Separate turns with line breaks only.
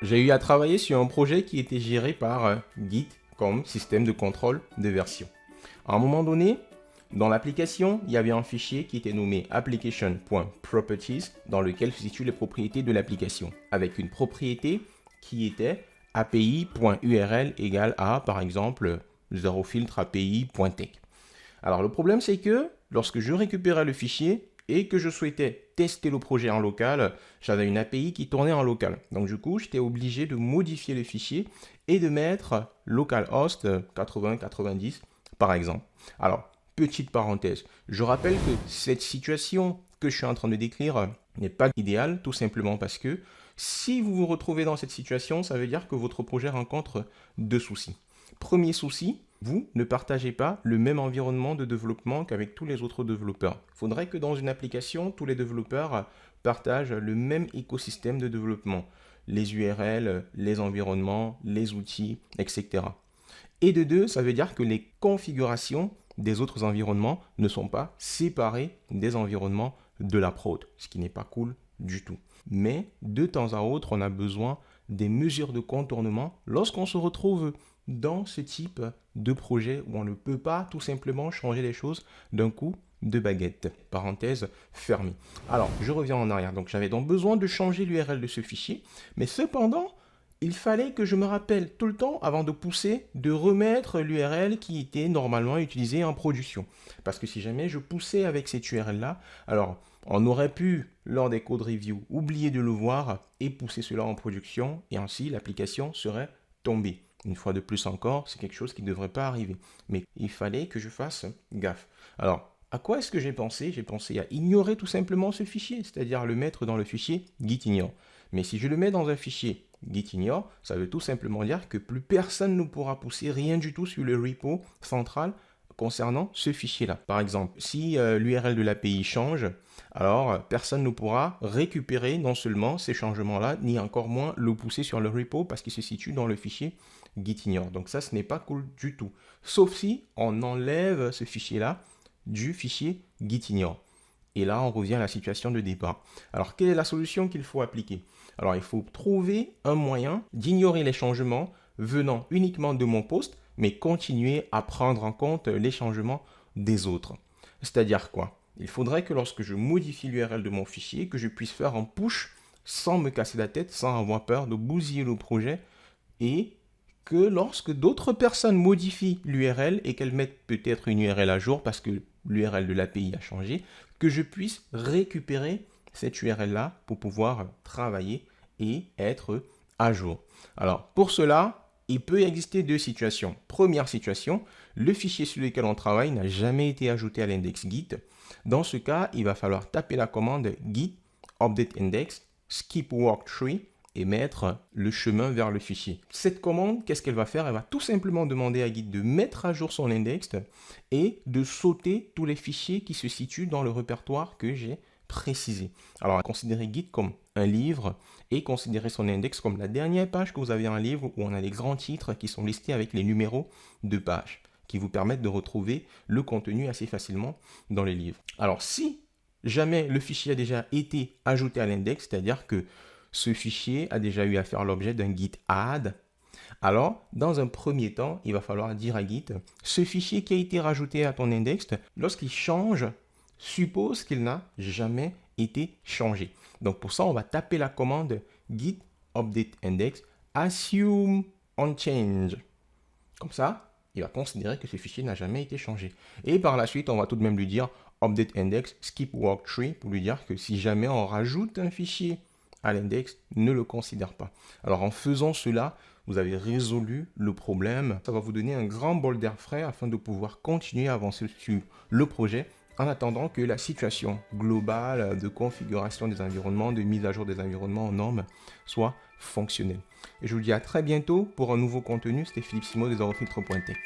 J'ai eu à travailler sur un projet qui était géré par Git comme système de contrôle de version. À un moment donné, dans l'application, il y avait un fichier qui était nommé application.properties dans lequel se situent les propriétés de l'application, avec une propriété qui était api.url égale à, par exemple, 0filtre api.tech. Alors le problème, c'est que lorsque je récupérais le fichier et que je souhaitais tester le projet en local, j'avais une API qui tournait en local. Donc du coup, j'étais obligé de modifier le fichier et de mettre localhost 8090 par exemple. Alors, petite parenthèse, je rappelle que cette situation que je suis en train de décrire n'est pas idéale, tout simplement parce que si vous vous retrouvez dans cette situation, ça veut dire que votre projet rencontre deux soucis. Premier souci, vous ne partagez pas le même environnement de développement qu'avec tous les autres développeurs. Il faudrait que dans une application, tous les développeurs partagent le même écosystème de développement. Les URL, les environnements, les outils, etc. Et de deux, ça veut dire que les configurations des autres environnements ne sont pas séparées des environnements de la prod, ce qui n'est pas cool du tout. Mais de temps à autre, on a besoin des mesures de contournement lorsqu'on se retrouve dans ce type de projet où on ne peut pas tout simplement changer les choses d'un coup de baguette. Parenthèse fermée. Alors, je reviens en arrière. Donc, j'avais donc besoin de changer l'URL de ce fichier, mais cependant, il fallait que je me rappelle tout le temps, avant de pousser, de remettre l'URL qui était normalement utilisée en production. Parce que si jamais je poussais avec cette URL-là, alors on aurait pu, lors des code review, oublier de le voir et pousser cela en production, et ainsi l'application serait tombée. Une fois de plus encore, c'est quelque chose qui ne devrait pas arriver. Mais il fallait que je fasse gaffe. Alors, à quoi est-ce que j'ai pensé? J'ai pensé à ignorer tout simplement ce fichier, c'est-à-dire le mettre dans le fichier gitignore. Mais si je le mets dans un fichier gitignore, ça veut tout simplement dire que plus personne ne pourra pousser rien du tout sur le repo central concernant ce fichier-là. Par exemple, si l'URL de l'API change, alors personne ne pourra récupérer non seulement ces changements-là, ni encore moins le pousser sur le repo parce qu'il se situe dans le fichier gitignore. Donc ça, ce n'est pas cool du tout. Sauf si on enlève ce fichier-là du fichier gitignore. Et là, on revient à la situation de départ. Alors, quelle est la solution qu'il faut appliquer? Alors, il faut trouver un moyen d'ignorer les changements venant uniquement de mon poste, mais continuer à prendre en compte les changements des autres. C'est-à-dire quoi? Il faudrait que lorsque je modifie l'URL de mon fichier, que je puisse faire un push sans me casser la tête, sans avoir peur de bousiller le projet, et que lorsque d'autres personnes modifient l'URL et qu'elles mettent peut-être une URL à jour parce que l'URL de l'API a changé, que je puisse récupérer cette URL-là pour pouvoir travailler et être à jour. Alors, pour cela, il peut exister deux situations. Première situation, le fichier sur lequel on travaille n'a jamais été ajouté à l'index Git. Dans ce cas, il va falloir taper la commande git update index skip walkthrough et mettre le chemin vers le fichier. Cette commande, qu'est-ce qu'elle va faire? Elle va tout simplement demander à Git de mettre à jour son index et de sauter tous les fichiers qui se situent dans le répertoire que j'ai précisé. Alors, considérez Git comme un livre et considérez son index comme la dernière page que vous avez un livre où on a les grands titres qui sont listés avec les numéros de page qui vous permettent de retrouver le contenu assez facilement dans les livres. Alors, si jamais le fichier a déjà été ajouté à l'index, c'est-à-dire que ce fichier a déjà eu à faire l'objet d'un git add. Alors, dans un premier temps, il va falloir dire à Git, ce fichier qui a été rajouté à ton index, lorsqu'il change, suppose qu'il n'a jamais été changé. Donc pour ça, on va taper la commande git update index assume on change. Comme ça, il va considérer que ce fichier n'a jamais été changé. Et par la suite, on va tout de même lui dire update index skip walkthrough pour lui dire que si jamais on rajoute un fichier à l'index, ne le considère pas. Alors en faisant cela, vous avez résolu le problème. Ça va vous donner un grand bol d'air frais afin de pouvoir continuer à avancer sur le projet en attendant que la situation globale de configuration des environnements, de mise à jour des environnements en normes soit fonctionnelle. Et je vous dis à très bientôt pour un nouveau contenu. C'était Philippe Simon de 0filtre.tech.